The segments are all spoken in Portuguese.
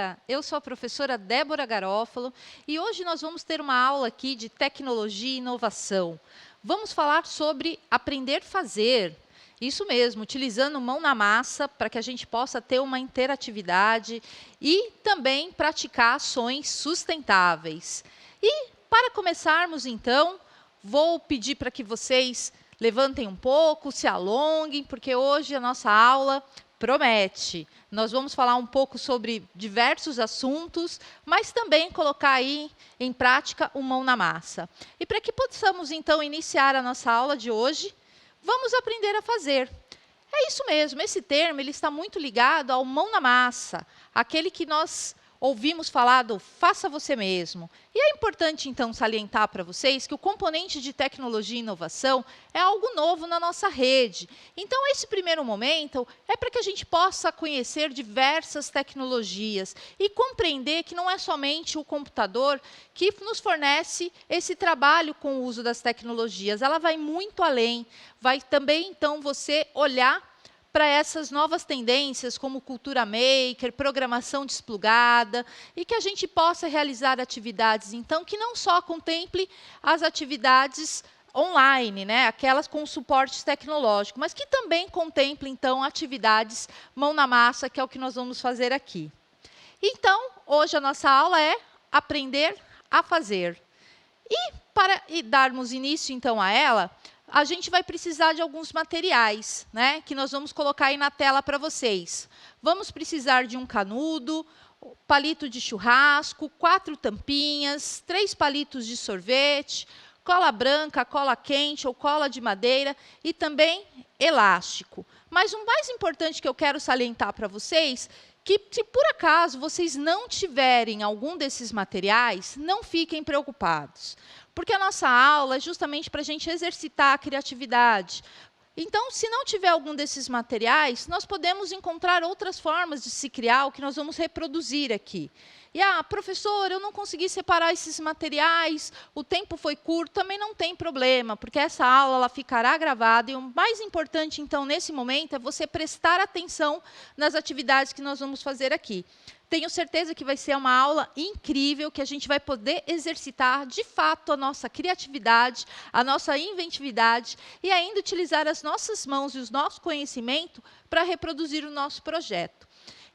dia! Eu sou a professora Débora Garófalo e hoje nós vamos ter uma aula aqui de tecnologia e inovação. Vamos falar sobre aprender a fazer. Isso mesmo, utilizando mão na massa para que a gente possa ter uma interatividade e também praticar ações sustentáveis. E para começarmos então, vou pedir para que vocês levantem um pouco, se alonguem, porque hoje a nossa aula promete. Nós vamos falar um pouco sobre diversos assuntos, mas também colocar aí em prática o mão na massa. E para que possamos então iniciar a nossa aula de hoje, vamos aprender a fazer. É isso mesmo, esse termo ele está muito ligado ao mão na massa, aquele que nós ouvimos falar do faça você mesmo. E é importante, então, salientar para vocês que o componente de tecnologia e inovação é algo novo na nossa rede. Então, esse primeiro momento é para que a gente possa conhecer diversas tecnologias e compreender que não é somente o computador que nos fornece esse trabalho com o uso das tecnologias. Ela vai muito além. Vai também, então, você olhar para essas novas tendências, como cultura maker, programação desplugada, e que a gente possa realizar atividades, então, que não só contemple as atividades online, né, aquelas com suporte tecnológico, mas que também contemple, então, atividades mão na massa, que é o que nós vamos fazer aqui. Então, hoje a nossa aula é aprender a fazer. E para darmos início, então, a ela, a gente vai precisar de alguns materiais, né, que nós vamos colocar aí na tela para vocês. Vamos precisar de um canudo, palito de churrasco, 4 tampinhas, 3 palitos de sorvete, cola branca, cola quente ou cola de madeira e também elástico. Mas o mais importante que eu quero salientar para vocês que, se por acaso vocês não tiverem algum desses materiais, não fiquem preocupados. Porque a nossa aula é justamente para a gente exercitar a criatividade. Então, se não tiver algum desses materiais, nós podemos encontrar outras formas de se criar, o que nós vamos reproduzir aqui. E, professora, eu não consegui separar esses materiais, o tempo foi curto, também não tem problema, porque essa aula ela ficará gravada. E o mais importante, então, nesse momento, é você prestar atenção nas atividades que nós vamos fazer aqui. Tenho certeza que vai ser uma aula incrível, que a gente vai poder exercitar, de fato, a nossa criatividade, a nossa inventividade e ainda utilizar as nossas mãos e o nosso conhecimento para reproduzir o nosso projeto.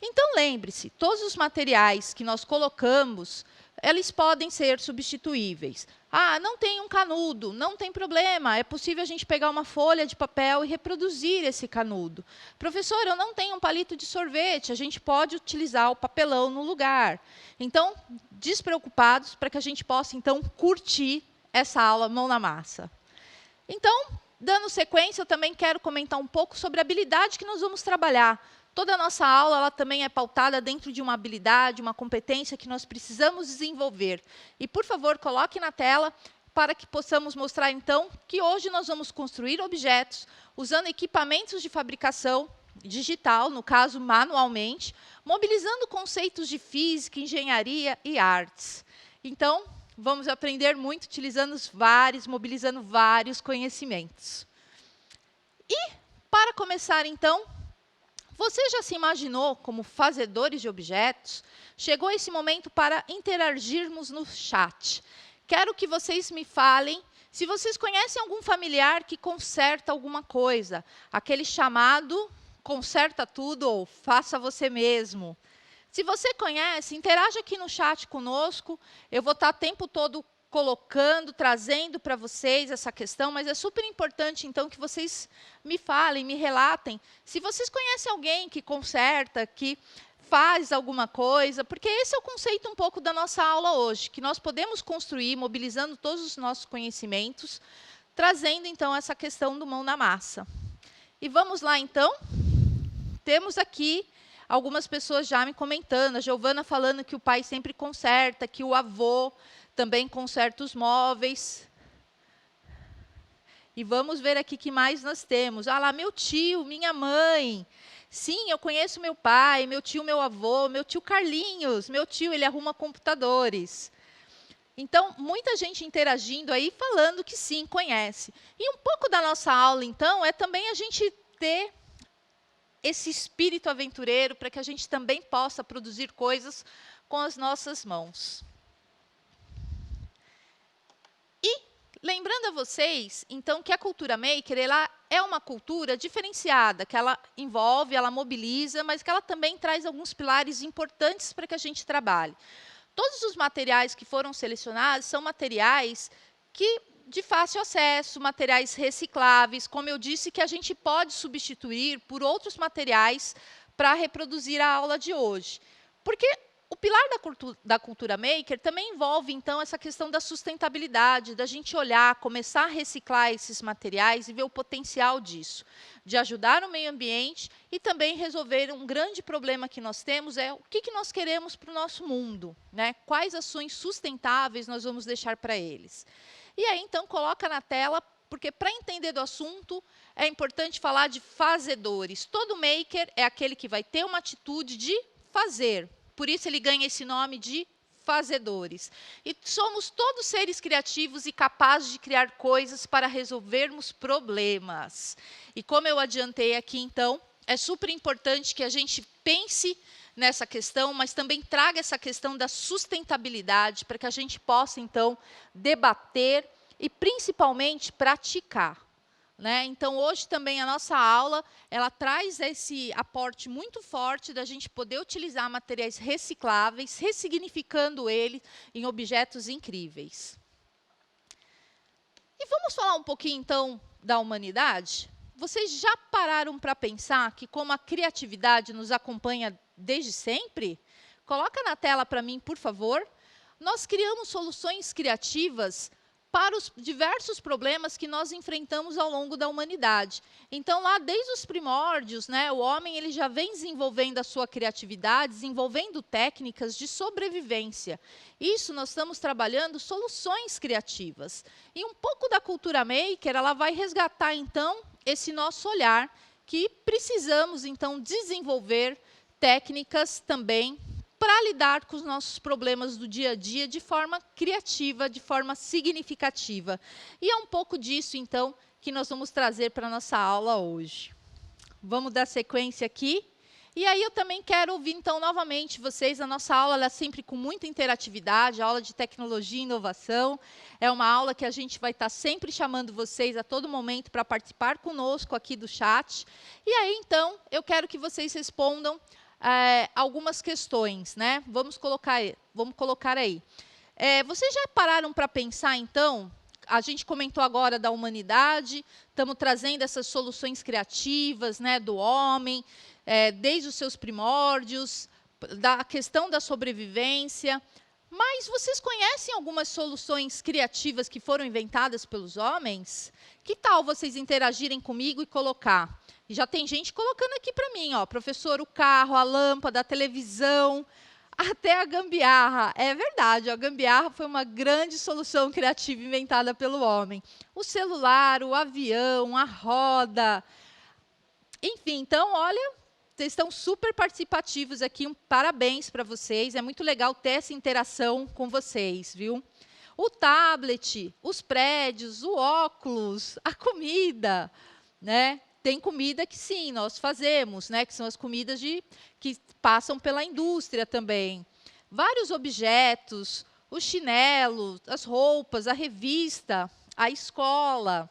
Então, lembre-se, todos os materiais que nós colocamos, eles podem ser substituíveis. Não tem um canudo, não tem problema, é possível a gente pegar uma folha de papel e reproduzir esse canudo. Professor, eu não tenho um palito de sorvete, a gente pode utilizar o papelão no lugar. Então, despreocupados para que a gente possa, então, curtir essa aula mão na massa. Então, dando sequência, eu também quero comentar um pouco sobre a habilidade que nós vamos trabalhar. Toda a nossa aula ela também é pautada dentro de uma habilidade, uma competência que nós precisamos desenvolver. E, por favor, coloque na tela para que possamos mostrar, então, que hoje nós vamos construir objetos usando equipamentos de fabricação digital, no caso, manualmente, mobilizando conceitos de física, engenharia e artes. Então, vamos aprender muito utilizando mobilizando vários conhecimentos. E, para começar, então, você já se imaginou como fazedores de objetos? Chegou esse momento para interagirmos no chat. Quero que vocês me falem se vocês conhecem algum familiar que conserta alguma coisa. Aquele chamado conserta tudo ou faça você mesmo. Se você conhece, interaja aqui no chat conosco. Eu vou estar o tempo todo colocando, trazendo para vocês essa questão, mas é super importante, então, que vocês me falem, me relatem, se vocês conhecem alguém que conserta, que faz alguma coisa, porque esse é o conceito um pouco da nossa aula hoje, que nós podemos construir, mobilizando todos os nossos conhecimentos, trazendo, então, essa questão do mão na massa. E vamos lá, então. Temos aqui algumas pessoas já me comentando, a Giovana falando que o pai sempre conserta, que o avô também conserta os móveis. E vamos ver aqui o que mais nós temos. Lá, meu tio, minha mãe. Sim, eu conheço meu pai, meu tio, meu avô, meu tio Carlinhos. Meu tio, ele arruma computadores. Então, muita gente interagindo aí, falando que sim, conhece. E um pouco da nossa aula, então, é também a gente ter esse espírito aventureiro para que a gente também possa produzir coisas com as nossas mãos. E lembrando a vocês, então, que a cultura maker ela é uma cultura diferenciada, que ela envolve, ela mobiliza, mas que ela também traz alguns pilares importantes para que a gente trabalhe. Todos os materiais que foram selecionados são materiais de fácil acesso, materiais recicláveis, como eu disse, que a gente pode substituir por outros materiais para reproduzir a aula de hoje. Porque o pilar da cultura maker também envolve, então, essa questão da sustentabilidade, da gente olhar, começar a reciclar esses materiais e ver o potencial disso, de ajudar o meio ambiente e também resolver um grande problema que nós temos, é o que nós queremos para o nosso mundo, né? Quais ações sustentáveis nós vamos deixar para eles. E aí, então, coloca na tela, porque para entender do assunto, é importante falar de fazedores. Todo maker é aquele que vai ter uma atitude de fazer. Por isso ele ganha esse nome de fazedores. E somos todos seres criativos e capazes de criar coisas para resolvermos problemas. E como eu adiantei aqui, então, é super importante que a gente pense nessa questão, mas também traga essa questão da sustentabilidade para que a gente possa, então, debater e, principalmente, praticar. Né? Então, hoje também a nossa aula, ela traz esse aporte muito forte da gente poder utilizar materiais recicláveis, ressignificando ele em objetos incríveis. E vamos falar um pouquinho, então, da humanidade? Vocês já pararam para pensar que como a criatividade nos acompanha desde sempre? Coloca na tela para mim, por favor. Nós criamos soluções criativas para os diversos problemas que nós enfrentamos ao longo da humanidade. Então, lá desde os primórdios, né, o homem ele já vem desenvolvendo a sua criatividade, desenvolvendo técnicas de sobrevivência. Isso nós estamos trabalhando soluções criativas. E um pouco da cultura maker, ela vai resgatar, então, esse nosso olhar, que precisamos, então, desenvolver técnicas também para lidar com os nossos problemas do dia a dia de forma criativa, de forma significativa. E é um pouco disso, então, que nós vamos trazer para a nossa aula hoje. Vamos dar sequência aqui. E aí eu também quero ouvir, então, novamente vocês. A nossa aula ela é sempre com muita interatividade, a aula de tecnologia e inovação. É uma aula que a gente vai estar sempre chamando vocês a todo momento para participar conosco aqui do chat. E aí, então, eu quero que vocês respondam algumas questões, né? Vamos colocar aí. Vocês já pararam para pensar, então? A gente comentou agora da humanidade, estamos trazendo essas soluções criativas, né, do homem, desde os seus primórdios, da questão da sobrevivência. Mas vocês conhecem algumas soluções criativas que foram inventadas pelos homens? Que tal vocês interagirem comigo e colocar? E já tem gente colocando aqui para mim, ó, professor, o carro, a lâmpada, a televisão, até a gambiarra. É verdade, a gambiarra foi uma grande solução criativa inventada pelo homem. O celular, o avião, a roda. Enfim, então, olha, vocês estão super participativos aqui, parabéns para vocês. É muito legal ter essa interação com vocês, viu? O tablet, os prédios, o óculos, a comida, né? Tem comida que sim, nós fazemos, né? Que são as comidas que passam pela indústria também. Vários objetos, o chinelo, as roupas, a revista, a escola.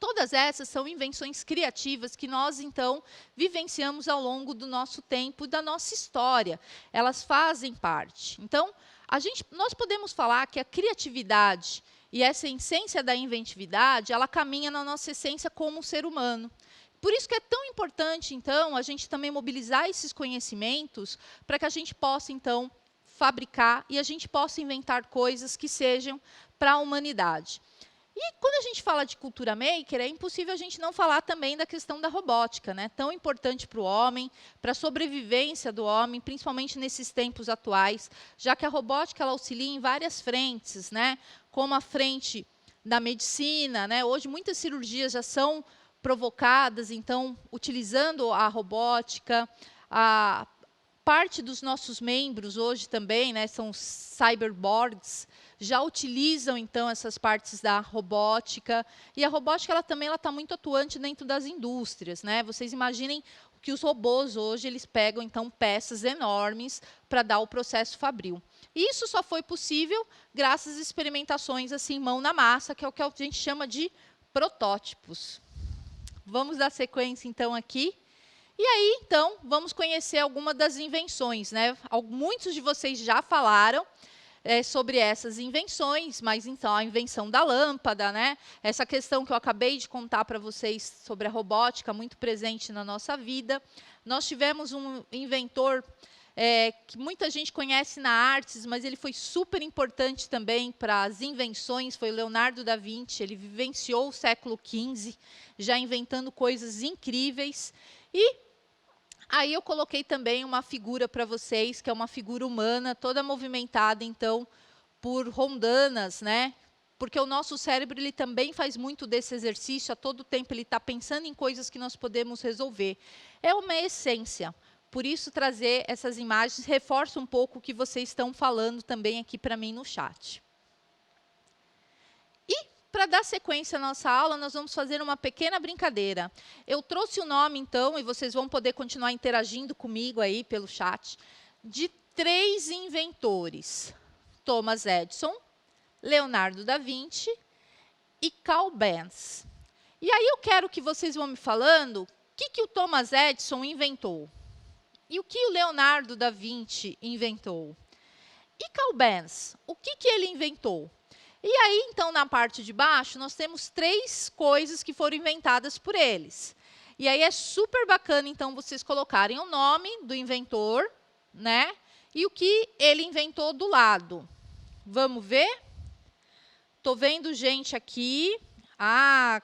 Todas essas são invenções criativas que nós, então, vivenciamos ao longo do nosso tempo e da nossa história. Elas fazem parte. Então, nós podemos falar que a criatividade e essa essência da inventividade, ela caminha na nossa essência como um ser humano. Por isso que é tão importante, então, a gente também mobilizar esses conhecimentos para que a gente possa, então, fabricar e a gente possa inventar coisas que sejam para a humanidade. E quando a gente fala de cultura maker, é impossível a gente não falar também da questão da robótica, né? Tão importante para o homem, para a sobrevivência do homem, principalmente nesses tempos atuais, já que a robótica ela auxilia em várias frentes, né? Como a frente da medicina, né? Hoje muitas cirurgias já são provocadas, então, utilizando a robótica. A parte dos nossos membros hoje também, né? São cyberborgs, já utilizam, então, essas partes da robótica. E a robótica ela também está muito atuante dentro das indústrias. Né? Vocês imaginem que os robôs hoje eles pegam então peças enormes para dar o processo fabril. Isso só foi possível graças às experimentações assim mão na massa, que é o que a gente chama de protótipos. Vamos dar sequência então aqui. E aí, então, vamos conhecer algumas das invenções, né? Muitos de vocês já falaram sobre essas invenções, mas então a invenção da lâmpada, né? Essa questão que eu acabei de contar para vocês sobre a robótica, muito presente na nossa vida. Nós tivemos um inventor que muita gente conhece na artes, mas ele foi super importante também para as invenções, foi o Leonardo da Vinci. Ele vivenciou o século XV, já inventando coisas incríveis. E aí eu coloquei também uma figura para vocês, que é uma figura humana, toda movimentada, então, por rondanas, né? Porque o nosso cérebro ele também faz muito desse exercício, a todo tempo ele está pensando em coisas que nós podemos resolver. É uma essência. Por isso, trazer essas imagens reforça um pouco o que vocês estão falando também aqui para mim no chat. Para dar sequência à nossa aula, nós vamos fazer uma pequena brincadeira. Eu trouxe o nome, então, e vocês vão poder continuar interagindo comigo aí pelo chat, de 3 inventores. Thomas Edison, Leonardo da Vinci e Carl Benz. E aí eu quero que vocês vão me falando o que o Thomas Edison inventou. E o que o Leonardo da Vinci inventou. E Carl Benz, o que ele inventou? E aí, então, na parte de baixo, nós temos 3 coisas que foram inventadas por eles. E aí é super bacana, então, vocês colocarem o nome do inventor, né? E o que ele inventou do lado. Vamos ver? Estou vendo gente aqui.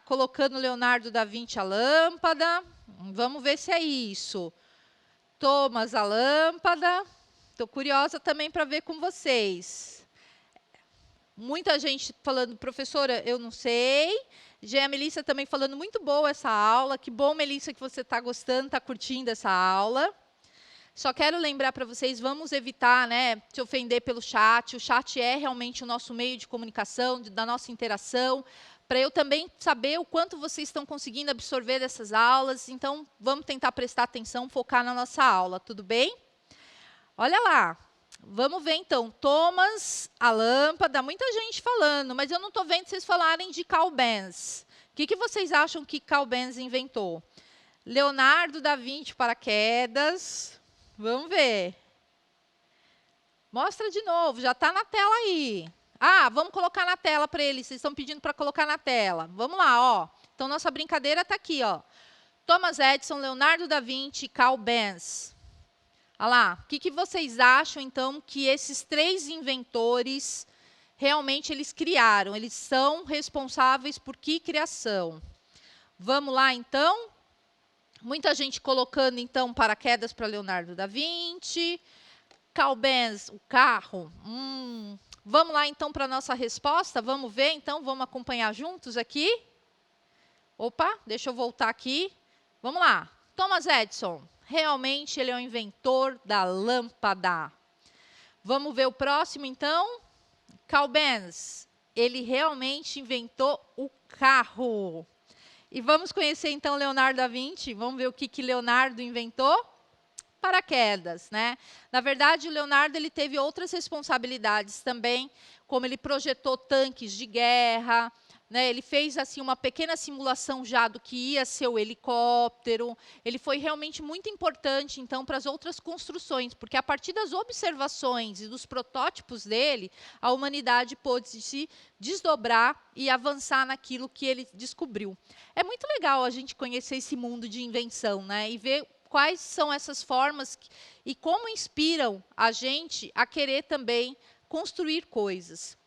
Colocando Leonardo da Vinci a lâmpada. Vamos ver se é isso. Thomas a lâmpada. Estou curiosa também para ver com vocês. Muita gente falando, professora, eu não sei. A Melissa também falando, muito boa essa aula. Que bom, Melissa, que você está gostando, está curtindo essa aula. Só quero lembrar para vocês, vamos evitar, né, se ofender pelo chat. O chat é realmente o nosso meio de comunicação, da nossa interação, para eu também saber o quanto vocês estão conseguindo absorver dessas aulas. Então, vamos tentar prestar atenção, focar na nossa aula, tudo bem? Olha lá. Vamos ver, então, Thomas, a lâmpada, muita gente falando, mas eu não estou vendo vocês falarem de Carl Benz. O que vocês acham que Carl Benz inventou? Leonardo da Vinci, paraquedas. Vamos ver. Mostra de novo, já está na tela aí. Vamos colocar na tela para eles, vocês estão pedindo para colocar na tela. Vamos lá, ó. Então, nossa brincadeira está aqui, ó. Thomas Edison, Leonardo da Vinci, Carl Benz. Olha lá, o que vocês acham, então, que esses 3 inventores realmente eles criaram? Eles são responsáveis por que criação? Vamos lá, então? Muita gente colocando, então, paraquedas para Leonardo da Vinci. Carl Benz, o carro. Vamos lá, então, para a nossa resposta? Vamos ver, então? Vamos acompanhar juntos aqui? Opa, deixa eu voltar aqui. Vamos lá. Thomas Edison. Realmente, ele é o inventor da lâmpada. Vamos ver o próximo, então? Carl Benz. Ele realmente inventou o carro. E vamos conhecer, então, Leonardo da Vinci. Vamos ver o que Leonardo inventou? Paraquedas, né? Na verdade, o Leonardo ele teve outras responsabilidades também, como ele projetou tanques de guerra, né? Ele fez assim uma pequena simulação já do que ia ser o helicóptero. Ele foi realmente muito importante, então, para as outras construções, porque a partir das observações e dos protótipos dele, a humanidade pôde se desdobrar e avançar naquilo que ele descobriu. É muito legal a gente conhecer esse mundo de invenção, né? E ver quais são essas formas e como inspiram a gente a querer também construir coisas.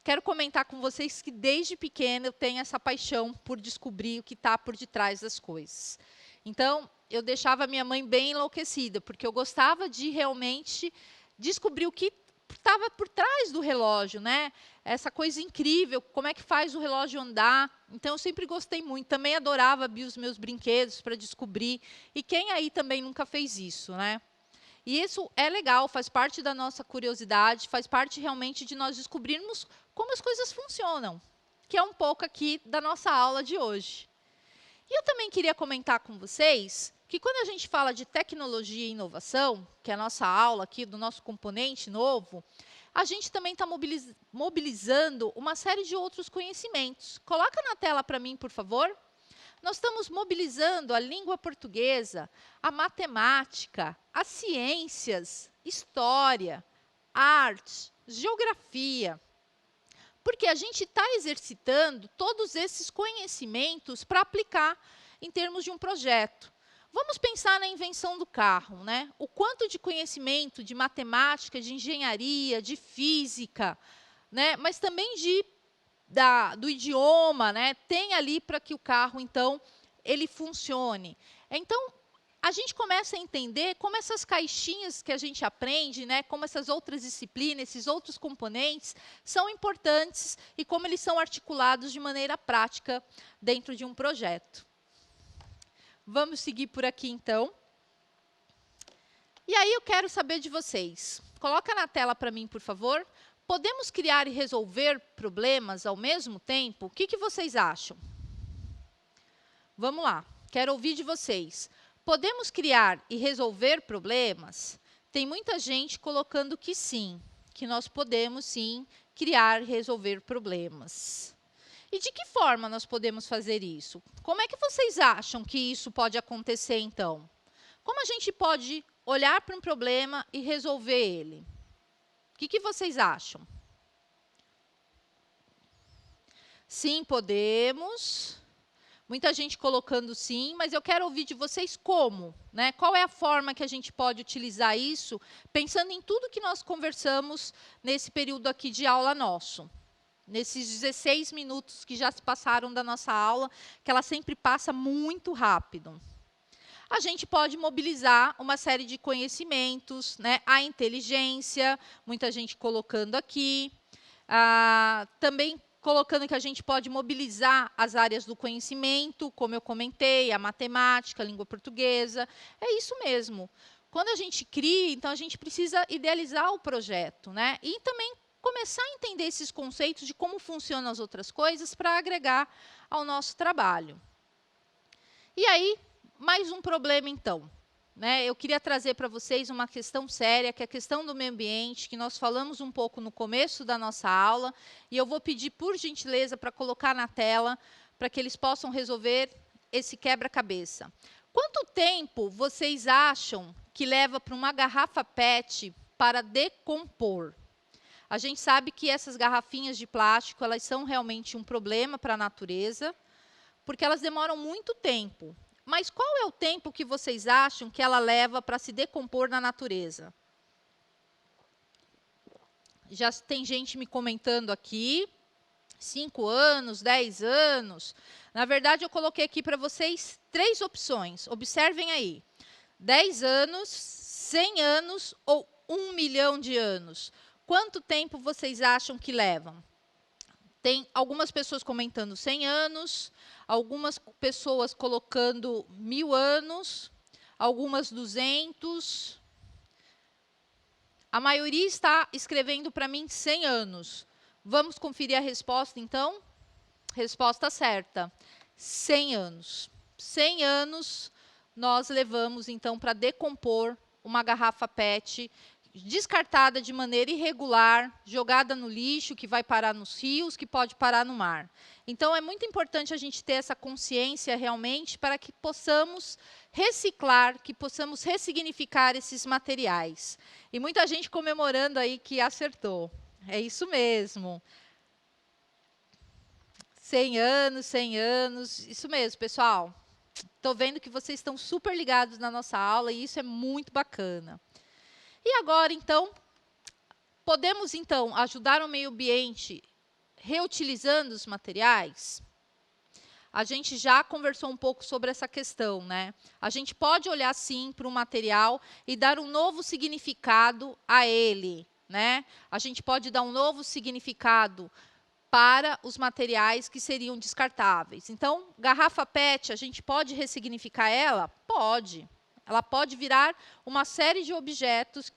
Quero comentar com vocês que desde pequena eu tenho essa paixão por descobrir o que está por detrás das coisas. Então, eu deixava minha mãe bem enlouquecida, porque eu gostava de realmente descobrir o que estava por trás do relógio, né? Essa coisa incrível, como é que faz o relógio andar. Então, eu sempre gostei muito. Também adorava abrir os meus brinquedos para descobrir. E quem aí também nunca fez isso, né? E isso é legal, faz parte da nossa curiosidade, faz parte realmente de nós descobrirmos como as coisas funcionam, que é um pouco aqui da nossa aula de hoje. E eu também queria comentar com vocês que quando a gente fala de tecnologia e inovação, que é a nossa aula aqui do nosso componente novo, a gente também está mobilizando uma série de outros conhecimentos. Coloca na tela para mim, por favor. Nós estamos mobilizando a língua portuguesa, a matemática, as ciências, história, arte, geografia. Porque a gente está exercitando todos esses conhecimentos para aplicar em termos de um projeto. Vamos pensar na invenção do carro, né? O quanto de conhecimento de matemática, de engenharia, de física, né? Mas também do idioma, né? Tem ali para que o carro, então, ele funcione. Então, a gente começa a entender como essas caixinhas que a gente aprende, né, como essas outras disciplinas, esses outros componentes, são importantes e como eles são articulados de maneira prática dentro de um projeto. Vamos seguir por aqui, então. E aí eu quero saber de vocês. Coloca na tela para mim, por favor. Podemos criar e resolver problemas ao mesmo tempo? O que vocês acham? Vamos lá, quero ouvir de vocês. Podemos criar e resolver problemas? Tem muita gente colocando que sim, que nós podemos sim criar e resolver problemas. E de que forma nós podemos fazer isso? Como é que vocês acham que isso pode acontecer, então? Como a gente pode olhar para um problema e resolver ele? O que vocês acham? Sim, podemos. Muita gente colocando sim, mas eu quero ouvir de vocês como, né? Qual é a forma que a gente pode utilizar isso, pensando em tudo que nós conversamos nesse período aqui de aula nosso. Nesses 16 minutos que já se passaram da nossa aula, que ela sempre passa muito rápido. A gente pode mobilizar uma série de conhecimentos, né? A inteligência, muita gente colocando aqui. Também colocando que a gente pode mobilizar as áreas do conhecimento, como eu comentei, a matemática, a língua portuguesa. É isso mesmo. Quando a gente cria, então a gente precisa idealizar o projeto, né? E também começar a entender esses conceitos de como funcionam as outras coisas para agregar ao nosso trabalho. E aí, mais um problema, então. Né? Eu queria trazer para vocês uma questão séria, que é a questão do meio ambiente, que nós falamos um pouco no começo da nossa aula, e eu vou pedir, por gentileza, para colocar na tela, para que eles possam resolver esse quebra-cabeça. Quanto tempo vocês acham que leva para uma garrafa PET para decompor? A gente sabe que essas garrafinhas de plástico, elas são realmente um problema para a natureza, porque elas demoram muito tempo. Mas qual é o tempo que vocês acham que ela leva para se decompor na natureza? Já tem gente me comentando aqui, 5 anos, 10 anos. Na verdade, eu coloquei aqui para vocês 3 opções. Observem aí. 10 anos, 100 anos ou 1 milhão de anos. Quanto tempo vocês acham que levam? Tem algumas pessoas comentando 100 anos, algumas pessoas colocando 1000 anos, algumas 200. A maioria está escrevendo para mim 100 anos. Vamos conferir a resposta, então? Resposta certa, 100 anos. 100 anos nós levamos, então, para decompor uma garrafa PET descartada de maneira irregular, jogada no lixo, que vai parar nos rios, que pode parar no mar. Então, é muito importante a gente ter essa consciência realmente para que possamos reciclar, que possamos ressignificar esses materiais. E muita gente comemorando aí que acertou. É isso mesmo. 100 anos, isso mesmo, pessoal. Estou vendo que vocês estão super ligados na nossa aula e isso é muito bacana. E agora, então, podemos, então, ajudar o meio ambiente reutilizando os materiais? A gente já conversou um pouco sobre essa questão, né? A gente pode olhar, sim, para o material e dar um novo significado a ele, né? A gente pode dar um novo significado para os materiais que seriam descartáveis. Então, garrafa PET, a gente pode ressignificar ela? Pode. Ela pode virar uma série de objetos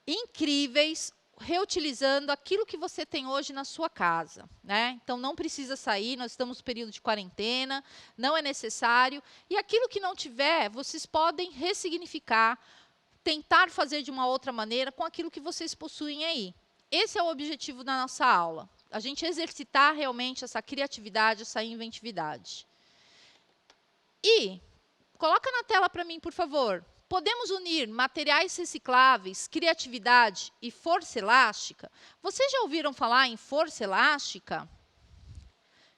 incríveis, reutilizando aquilo que você tem hoje na sua casa, né? Então, não precisa sair, nós estamos no período de quarentena, não é necessário. E aquilo que não tiver, vocês podem ressignificar, tentar fazer de uma outra maneira com aquilo que vocês possuem aí. Esse é o objetivo da nossa aula, a gente exercitar realmente essa criatividade, essa inventividade. E, coloca na tela para mim, por favor. Podemos unir materiais recicláveis, criatividade e força elástica? Vocês já ouviram falar em força elástica?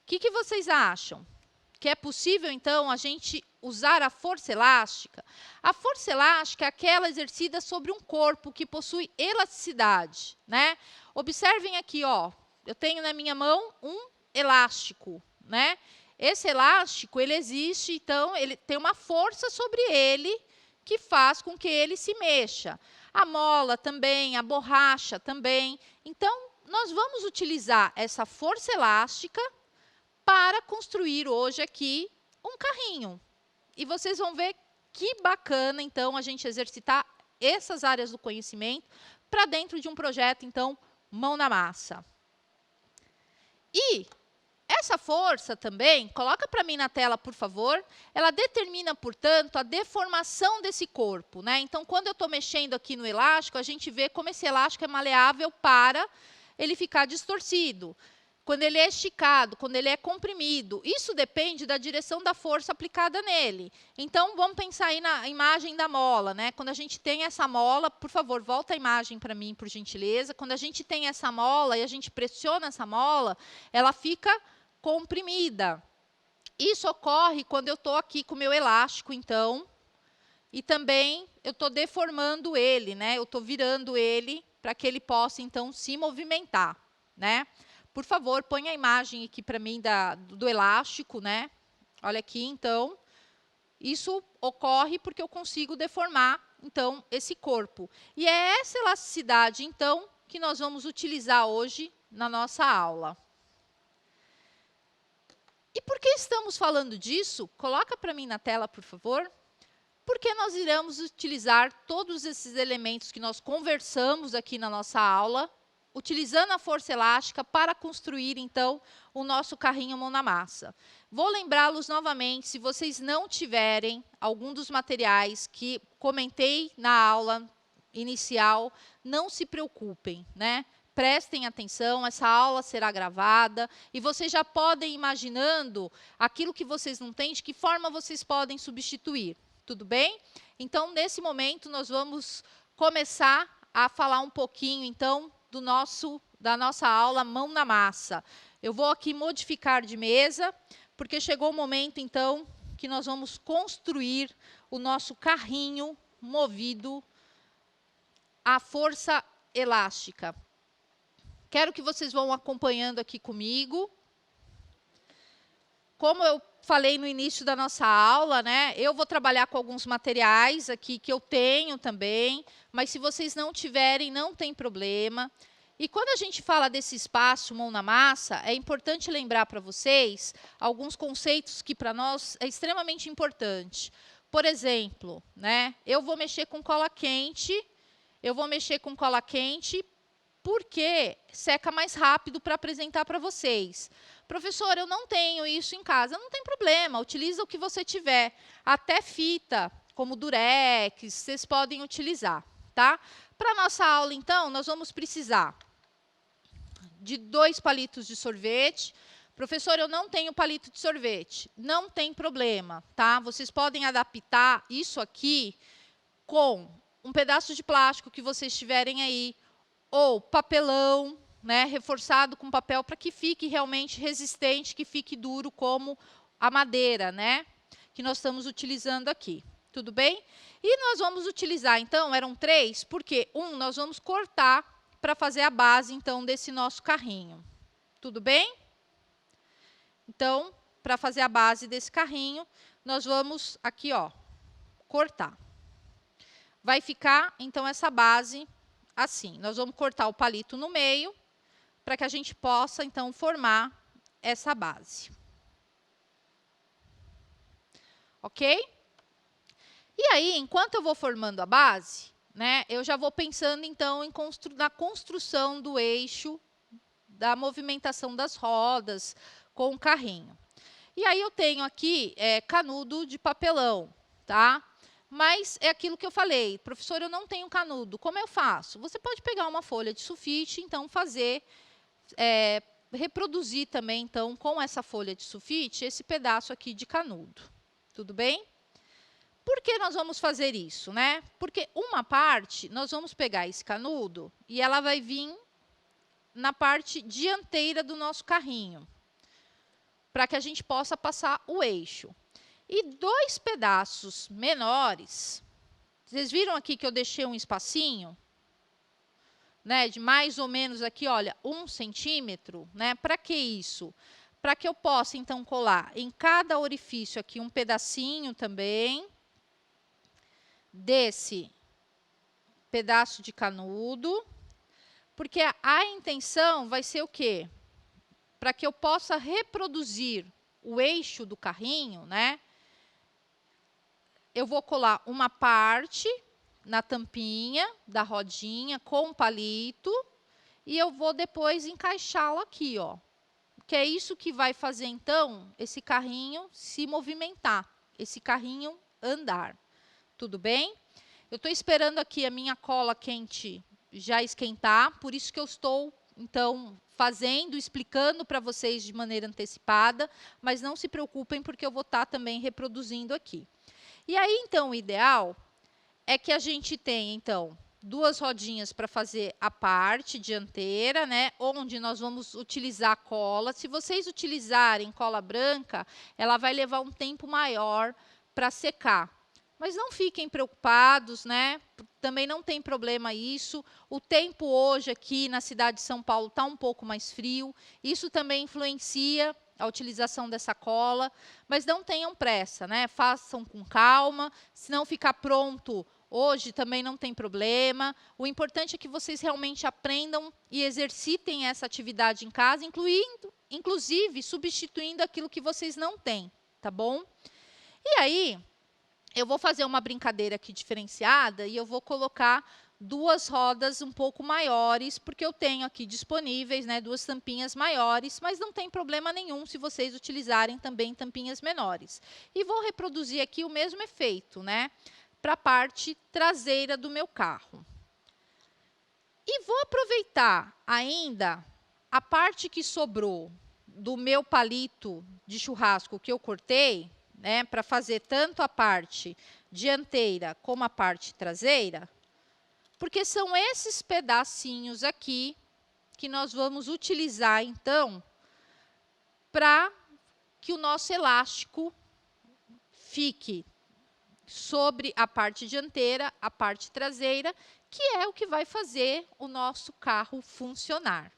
O que vocês acham? Que é possível, então, a gente usar a força elástica? A força elástica é aquela exercida sobre um corpo que possui elasticidade, né? Observem aqui, ó, eu tenho na minha mão um elástico, né? Esse elástico, ele existe, então, ele tem uma força sobre ele que faz com que ele se mexa. A mola também, a borracha também. Então, nós vamos utilizar essa força elástica para construir hoje aqui um carrinho. E vocês vão ver que bacana, então, a gente exercitar essas áreas do conhecimento para dentro de um projeto, então, mão na massa. E essa força também, coloca para mim na tela, por favor, ela determina, portanto, a deformação desse corpo, né? Então, quando eu estou mexendo aqui no elástico, a gente vê como esse elástico é maleável para ele ficar distorcido. Quando ele é esticado, quando ele é comprimido, isso depende da direção da força aplicada nele. Então, vamos pensar aí na imagem da mola, né? Quando a gente tem essa mola, por favor, volta a imagem para mim, por gentileza. Quando a gente tem essa mola e a gente pressiona essa mola, ela fica comprimida. Isso ocorre quando eu estou aqui com o meu elástico, então, e também eu estou deformando ele, né? Eu estou virando ele para que ele possa, então, se movimentar, né? Por favor, põe a imagem aqui para mim do elástico, né? Olha aqui, então, isso ocorre porque eu consigo deformar, então, esse corpo. E é essa elasticidade, então, que nós vamos utilizar hoje na nossa aula. E por que estamos falando disso? Coloca para mim na tela, por favor. Porque nós iremos utilizar todos esses elementos que nós conversamos aqui na nossa aula, utilizando a força elástica para construir, então, o nosso carrinho mão na massa. Vou lembrá-los novamente, se vocês não tiverem algum dos materiais que comentei na aula inicial, não se preocupem, né? Prestem atenção, essa aula será gravada e vocês já podem ir imaginando aquilo que vocês não têm, de que forma vocês podem substituir. Tudo bem? Então, nesse momento, nós vamos começar a falar um pouquinho, então, da nossa aula mão na massa. Eu vou aqui modificar de mesa, porque chegou o momento, então, que nós vamos construir o nosso carrinho movido à força elástica. Quero que vocês vão acompanhando aqui comigo. Como eu falei no início da nossa aula, né? Eu vou trabalhar com alguns materiais aqui que eu tenho também, mas se vocês não tiverem, não tem problema. E quando a gente fala desse espaço mão na massa, é importante lembrar para vocês alguns conceitos que para nós é extremamente importante. Por exemplo, né? Eu vou mexer com cola quente, porque seca mais rápido para apresentar para vocês. Professor, eu não tenho isso em casa. Não tem problema, utiliza o que você tiver. Até fita, como durex, vocês podem utilizar, tá? Para a nossa aula, então, nós vamos precisar de 2 palitos de sorvete. Professor, eu não tenho palito de sorvete. Não tem problema, tá? Vocês podem adaptar isso aqui com um pedaço de plástico que vocês tiverem aí, ou papelão, né, reforçado com papel para que fique realmente resistente, que fique duro como a madeira, né, que nós estamos utilizando aqui. Tudo bem? E nós vamos utilizar, então, eram 3, porque nós vamos cortar para fazer a base, então, desse nosso carrinho. Tudo bem? Então, para fazer a base desse carrinho, nós vamos aqui, ó, cortar. Vai ficar, então, essa base assim. Nós vamos cortar o palito no meio, para que a gente possa, então, formar essa base. Ok? E aí, enquanto eu vou formando a base, né, eu já vou pensando, então, na construção do eixo, da movimentação das rodas com o carrinho. E aí eu tenho aqui canudo de papelão, tá? Mas é aquilo que eu falei, professor, eu não tenho canudo, como eu faço? Você pode pegar uma folha de sulfite, então reproduzir também, então, com essa folha de sulfite, esse pedaço aqui de canudo. Tudo bem? Por que nós vamos fazer isso, né? Porque uma parte, nós vamos pegar esse canudo e ela vai vir na parte dianteira do nosso carrinho, para que a gente possa passar o eixo. E 2 pedaços menores, vocês viram aqui que eu deixei um espacinho, né, de mais ou menos aqui, olha, 1 centímetro, né? Para que isso? Para que eu possa, então, colar em cada orifício aqui um pedacinho também desse pedaço de canudo, porque a intenção vai ser o quê? Para que eu possa reproduzir o eixo do carrinho, né? Eu vou colar uma parte na tampinha da rodinha com palito e eu vou depois encaixá-lo aqui, ó. Que é isso que vai fazer, então, esse carrinho se movimentar, esse carrinho andar. Tudo bem? Eu estou esperando aqui a minha cola quente já esquentar, por isso que eu estou, então, explicando para vocês de maneira antecipada, mas não se preocupem, porque eu vou estar também reproduzindo aqui. E aí, então, o ideal é que a gente tenha, então, 2 rodinhas para fazer a parte dianteira, né, onde nós vamos utilizar a cola. Se vocês utilizarem cola branca, ela vai levar um tempo maior para secar. Mas não fiquem preocupados, né? Também não tem problema isso. O tempo hoje aqui na cidade de São Paulo está um pouco mais frio. Isso também influencia a utilização dessa cola, mas não tenham pressa, né? Façam com calma. Se não ficar pronto hoje, também não tem problema. O importante é que vocês realmente aprendam e exercitem essa atividade em casa, inclusive substituindo aquilo que vocês não têm, tá bom? E aí, eu vou fazer uma brincadeira aqui diferenciada e eu vou colocar 2 rodas um pouco maiores, porque eu tenho aqui disponíveis, né, 2 tampinhas maiores, mas não tem problema nenhum se vocês utilizarem também tampinhas menores. E vou reproduzir aqui o mesmo efeito, né, para a parte traseira do meu carro. E vou aproveitar ainda a parte que sobrou do meu palito de churrasco que eu cortei, né, para fazer tanto a parte dianteira como a parte traseira, porque são esses pedacinhos aqui que nós vamos utilizar, então, para que o nosso elástico fique sobre a parte dianteira, a parte traseira, que é o que vai fazer o nosso carro funcionar.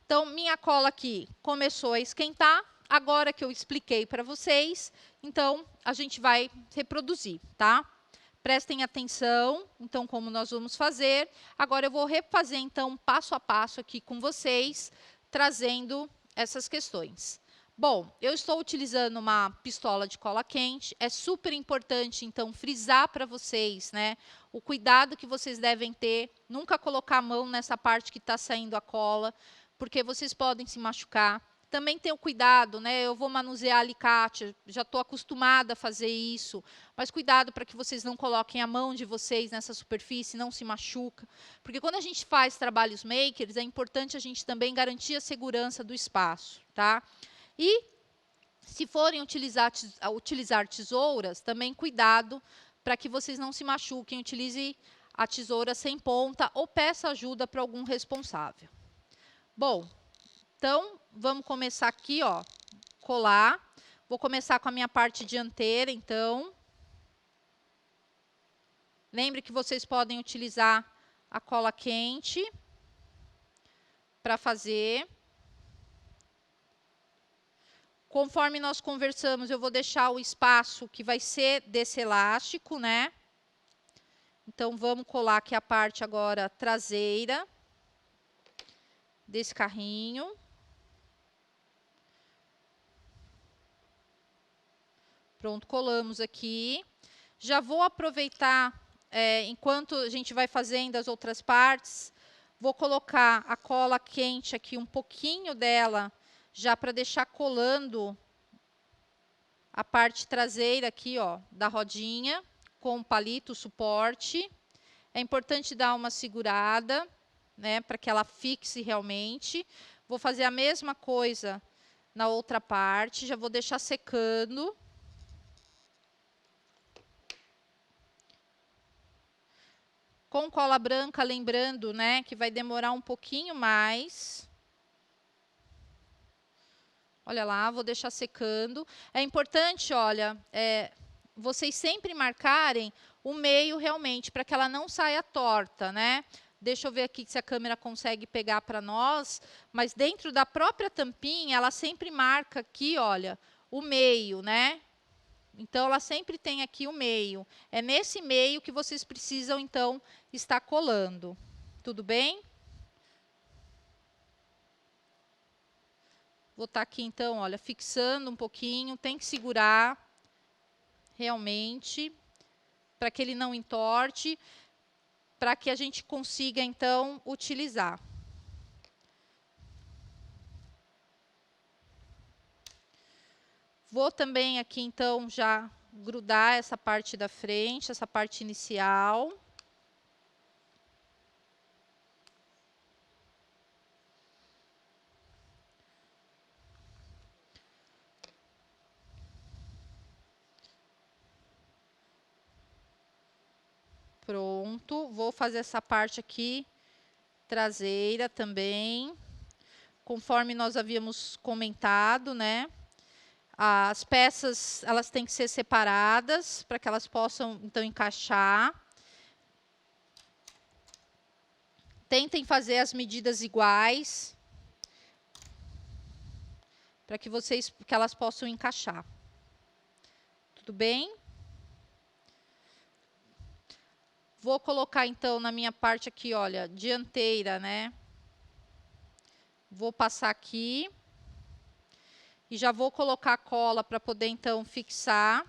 Então, minha cola aqui começou a esquentar. Agora que eu expliquei para vocês, então, a gente vai reproduzir, tá? Prestem atenção, então, como nós vamos fazer. Agora, eu vou refazer, então, passo a passo aqui com vocês, trazendo essas questões. Bom, eu estou utilizando uma pistola de cola quente. É super importante, então, frisar para vocês, né, o cuidado que vocês devem ter. Nunca colocar a mão nessa parte que está saindo a cola, porque vocês podem se machucar. Também tenham cuidado, né? Eu vou manusear alicate, já estou acostumada a fazer isso, mas cuidado para que vocês não coloquem a mão de vocês nessa superfície, não se machuca. Porque quando a gente faz trabalhos makers, é importante a gente também garantir a segurança do espaço, tá? E se forem utilizar tesouras, também cuidado para que vocês não se machuquem, utilize a tesoura sem ponta ou peça ajuda para algum responsável. Bom, então, vamos começar aqui, ó, colar. Vou começar com a minha parte dianteira, então. Lembre que vocês podem utilizar a cola quente para fazer. Conforme nós conversamos, eu vou deixar o espaço que vai ser desse elástico, né? Então, vamos colar aqui a parte agora traseira desse carrinho. Pronto, colamos aqui. Já vou aproveitar enquanto a gente vai fazendo as outras partes, vou colocar a cola quente aqui, um pouquinho dela, já para deixar colando a parte traseira aqui, ó, da rodinha, com o palito, o suporte. É importante dar uma segurada, né, para que ela fixe realmente. Vou fazer a mesma coisa na outra parte, já vou deixar secando. Com cola branca, lembrando, né, que vai demorar um pouquinho mais. Olha lá, vou deixar secando. É importante, olha, vocês sempre marcarem o meio realmente, para que ela não saia torta, né? Deixa eu ver aqui se a câmera consegue pegar para nós, mas dentro da própria tampinha, ela sempre marca aqui, olha, o meio, né? Então, ela sempre tem aqui o meio. É nesse meio que vocês precisam, então, estar colando. Tudo bem? Vou estar aqui, então, olha, fixando um pouquinho. Tem que segurar, realmente, para que ele não entorte, para que a gente consiga, então, utilizar. Vou também aqui, então, já grudar essa parte da frente, essa parte inicial. Pronto. Vou fazer essa parte aqui traseira também. Conforme nós havíamos comentado, né? As peças, elas têm que ser separadas para que elas possam, então, encaixar. Tentem fazer as medidas iguais para que elas possam encaixar. Tudo bem? Vou colocar, então, na minha parte aqui, olha, dianteira, né? Vou passar aqui. E já vou colocar a cola para poder, então, fixar.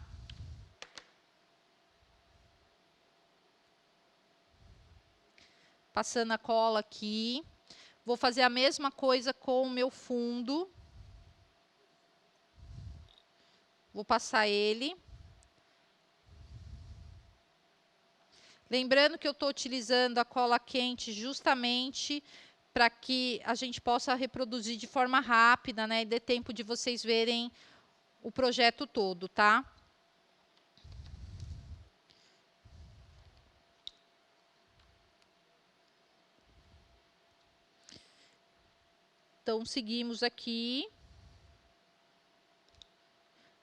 Passando a cola aqui. Vou fazer a mesma coisa com o meu fundo. Vou passar ele. Lembrando que eu estou utilizando a cola quente justamente para que a gente possa reproduzir de forma rápida, né? E dê tempo de vocês verem o projeto todo, tá? Então, seguimos aqui.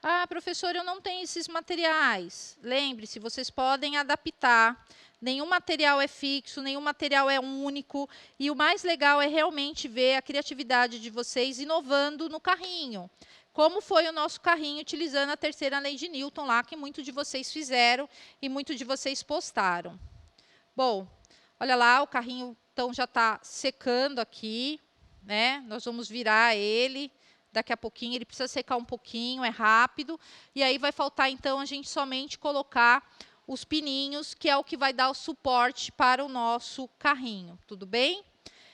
Ah, professor, eu não tenho esses materiais. Lembre-se, vocês podem adaptar. Nenhum material é fixo, nenhum material é único. E o mais legal é realmente ver a criatividade de vocês inovando no carrinho. Como foi o nosso carrinho utilizando a terceira lei de Newton lá, que muitos de vocês fizeram e muitos de vocês postaram. Bom, olha lá, o carrinho então já está secando aqui, né? Nós vamos virar ele. Daqui a pouquinho, ele precisa secar um pouquinho, é rápido. E aí vai faltar, então, a gente somente colocar os pininhos, que é o que vai dar o suporte para o nosso carrinho. Tudo bem?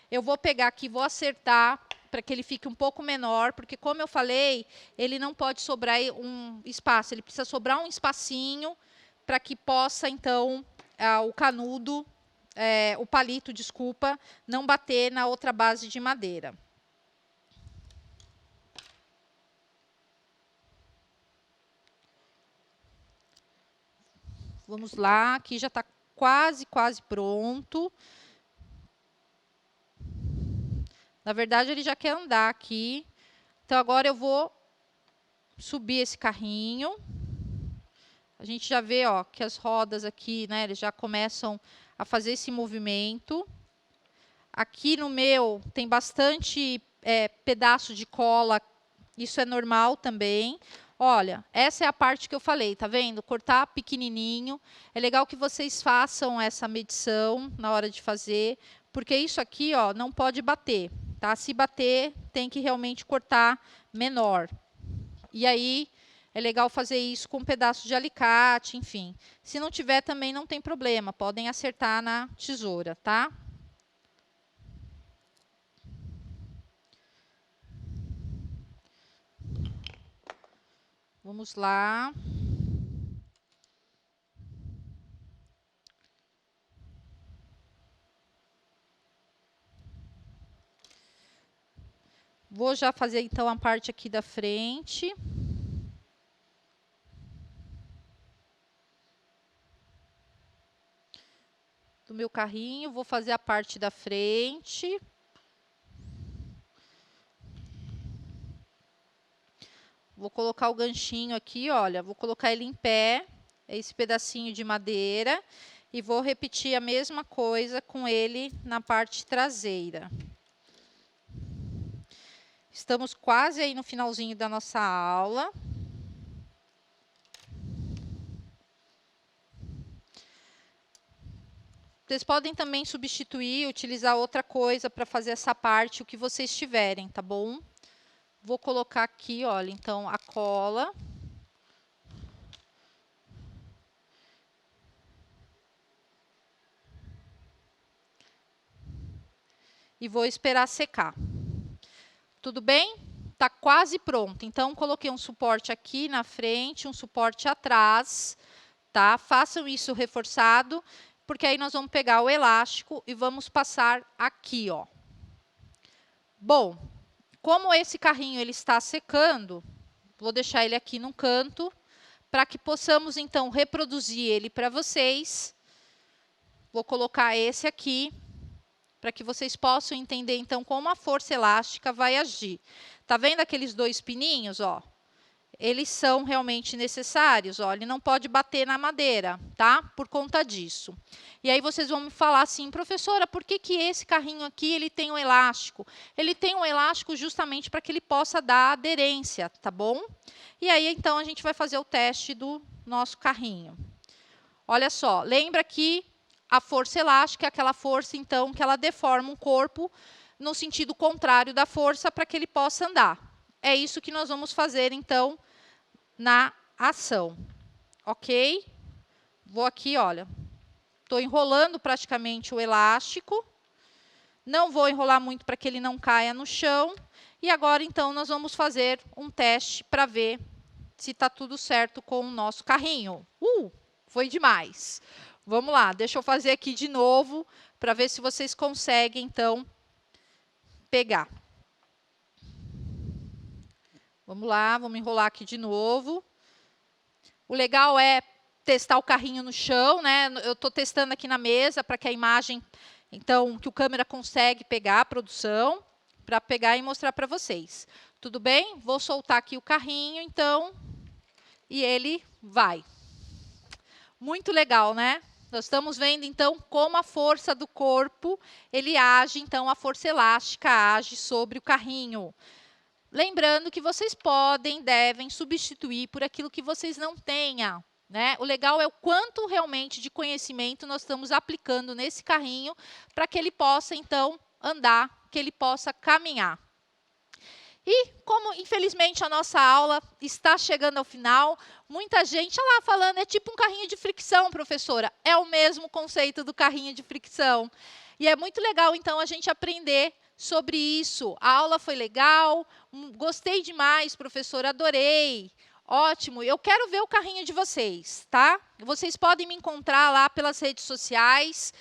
Eu vou pegar aqui, vou acertar para que ele fique um pouco menor, porque, como eu falei, ele não pode sobrar um espaço. Ele precisa sobrar um espacinho para que possa, então, o canudo, o palito, desculpa, não bater na outra base de madeira. Vamos lá, aqui já está quase pronto. Na verdade, ele já quer andar aqui. Então, agora eu vou subir esse carrinho. A gente já vê, ó, que as rodas aqui, né, eles já começam a fazer esse movimento. Aqui no meu tem bastante pedaço de cola, isso é normal também. Olha, essa é a parte que eu falei, tá vendo? Cortar pequenininho. É legal que vocês façam essa medição na hora de fazer, porque isso aqui, ó, não pode bater, tá? Se bater, tem que realmente cortar menor. E aí, é legal fazer isso com um pedaço de alicate, enfim. Se não tiver também não tem problema, podem acertar na tesoura, tá? Vamos lá. Vou já fazer então a parte aqui da frente. Do meu carrinho, vou fazer a parte da frente. Vou colocar o ganchinho aqui, olha, vou colocar ele em pé, esse pedacinho de madeira, e vou repetir a mesma coisa com ele na parte traseira. Estamos quase aí no finalzinho da nossa aula. Vocês podem também substituir, utilizar outra coisa para fazer essa parte, o que vocês tiverem, tá bom? Vou colocar aqui, olha, então, a cola. E vou esperar secar. Tudo bem? Tá quase pronto. Então, coloquei um suporte aqui na frente, um suporte atrás, tá? Façam isso reforçado, porque aí nós vamos pegar o elástico e vamos passar aqui, ó. Bom, como esse carrinho ele está secando, vou deixar ele aqui no canto, para que possamos, então, reproduzir ele para vocês. Vou colocar esse aqui, para que vocês possam entender, então, como a força elástica vai agir. Tá vendo aqueles dois pininhos, ó? Eles são realmente necessários, ó, ele não pode bater na madeira, tá? Por conta disso. E aí vocês vão me falar assim, professora, por que que esse carrinho aqui ele tem um elástico? Ele tem um elástico justamente para que ele possa dar aderência, tá bom? E aí, então, a gente vai fazer o teste do nosso carrinho. Olha só, lembra que a força elástica é aquela força, então, que ela deforma um corpo no sentido contrário da força para que ele possa andar. É isso que nós vamos fazer, então, na ação. Ok? Vou aqui, olha, estou enrolando praticamente o elástico. Não vou enrolar muito para que ele não caia no chão. E agora, então, nós vamos fazer um teste para ver se está tudo certo com o nosso carrinho. Foi demais. Vamos lá, deixa eu fazer aqui de novo para ver se vocês conseguem, então, pegar. Vamos lá, vamos enrolar aqui de novo. O legal é testar o carrinho no chão, né? Eu estou testando aqui na mesa para que a imagem, então, que o câmera consegue pegar a produção, para pegar e mostrar para vocês. Tudo bem? Vou soltar aqui o carrinho, então, e ele vai. Muito legal, né? Nós estamos vendo, então, como a força do corpo, ele age, então, a força elástica age sobre o carrinho. Lembrando que vocês podem, devem substituir por aquilo que vocês não tenham, né? O legal é o quanto realmente de conhecimento nós estamos aplicando nesse carrinho para que ele possa, então, andar, que ele possa caminhar. E como, infelizmente, a nossa aula está chegando ao final, muita gente lá falando, é tipo um carrinho de fricção, professora. É o mesmo conceito do carrinho de fricção. E é muito legal, então, a gente aprender sobre isso. A aula foi legal, gostei demais, professora, adorei. Ótimo, eu quero ver o carrinho de vocês, tá? Vocês podem me encontrar lá pelas redes sociais.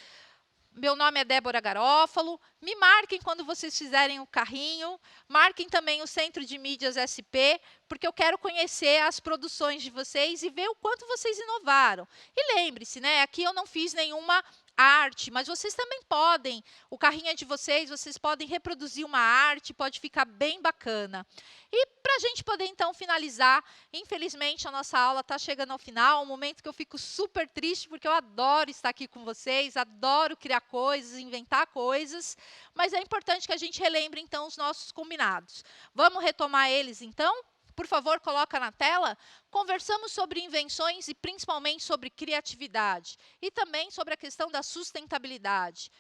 Meu nome é Débora Garófalo. Me marquem quando vocês fizerem o carrinho. Marquem também o Centro de Mídias SP, porque eu quero conhecer as produções de vocês e ver o quanto vocês inovaram. E lembre-se, né? Aqui eu não fiz nenhuma arte, mas vocês também podem. O carrinho é de vocês, vocês podem reproduzir uma arte, pode ficar bem bacana. E para a gente poder, então, finalizar, infelizmente, a nossa aula está chegando ao final, um momento que eu fico super triste, porque eu adoro estar aqui com vocês, adoro criar coisas, inventar coisas, mas é importante que a gente relembre, então, os nossos combinados. Vamos retomar eles, então? Por favor, coloca na tela. Conversamos sobre invenções e principalmente sobre criatividade e também sobre a questão da sustentabilidade.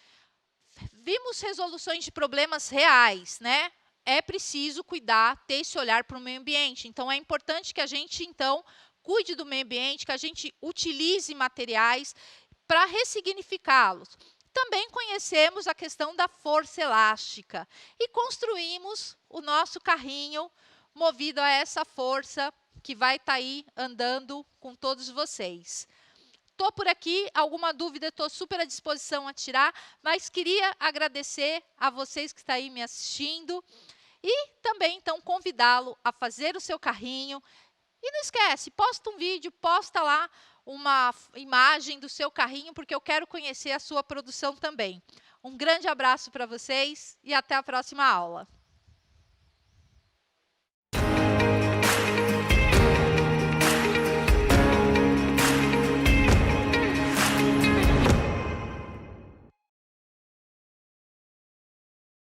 Vimos resoluções de problemas reais, né? é preciso cuidar, ter esse olhar para o meio ambiente. Então, é importante que a gente, então, cuide do meio ambiente, que a gente utilize materiais para ressignificá-los. Também conhecemos a questão da força elástica e construímos o nosso carrinho movido a essa força que vai estar aí andando com todos vocês. Estou por aqui, alguma dúvida estou super à disposição a tirar, mas queria agradecer a vocês que estão aí me assistindo e também, então, convidá-lo a fazer o seu carrinho. E não esquece, posta um vídeo, posta lá uma imagem do seu carrinho, porque eu quero conhecer a sua produção também. Um grande abraço para vocês e até a próxima aula.